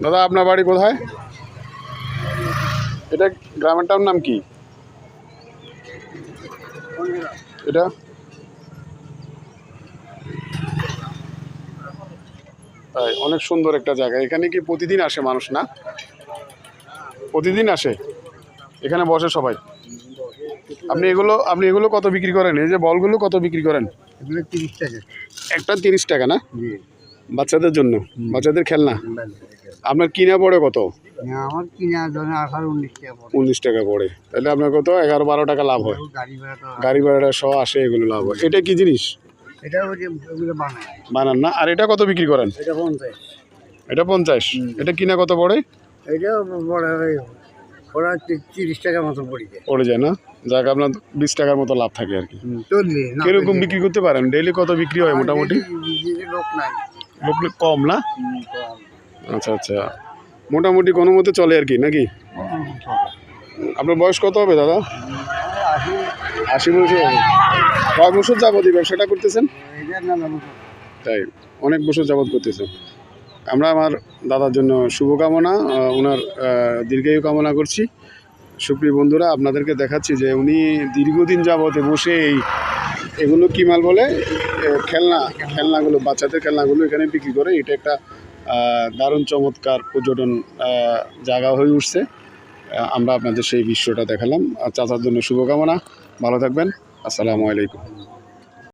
দাদা আপনার বাড়ি কোথায়? এটা গ্রামেরটার নাম কি? এটা অনেক সুন্দর একটা জায়গা। এখানে কি প্রতিদিন আসে মানুষ? না, প্রতিদিন আসে, এখানে বসে সবাই। আপনি এগুলো কত বিক্রি করেন? এই যে বলগুলো কত বিক্রি করেন? এগুলো 30 টাকা। একটা 30 টাকা না? জি। বাচ্চাদের জন্য, বাচ্চাদের খেলনা। আপনার কিনা পড়ে কত? আমার কিনা ধরেন 18-19 টাকা পড়ে। 19 টাকা পড়ে। তাহলে আপনার কত 11-12 টাকা লাভ হয়। গাড়ি ভাড়াটা সহ আসে, এগুলো লাভ হয়। এটা কি জিনিস? এটা ওই যে ওগুলো বানান না? আর এটা কত বিক্রি করেন? এটা 50। এটা 50। এটা কিনা কত পড়ে? এটা বড় ওরা 30 টাকার মতো পড়ে যায় না? যাক, আপনার 20 টাকার মতো লাভ থাকে আর কি। কিরকম বিক্রি করতে পারেন? ডেইলি কত বিক্রি হয় মোটামুটি? লোক নাই, লোক কম না? আচ্ছা আচ্ছা, মোটামুটি কোনো মতে চলে আর কি, নাকি? আপনার বয়স কত হবে দাদা? 80 বছর হবে। কয় বছর যাবত এই ব্যবসাটা করতেছেন? তাই, অনেক বছর যাবত করতেছেন। আমরা আমার দাদার জন্য শুভকামনা, ওনার দীর্ঘায়ু কামনা করছি। সুপ্রিয় বন্ধুরা, আপনাদেরকে দেখাচ্ছি যে উনি দীর্ঘদিন যাবতে বসে এগুলো কী মাল বলে, খেলনাগুলো, বাচ্চাদের খেলনাগুলো এখানে বিক্রি করে। এটা একটা দারুণ চমৎকার পর্যটন জায়গা হয়ে উঠছে। আমরা আপনাদের সেই দৃশ্যটা দেখালাম। আর চাচার জন্য শুভকামনা। ভালো থাকবেন। আসসালামু আলাইকুম।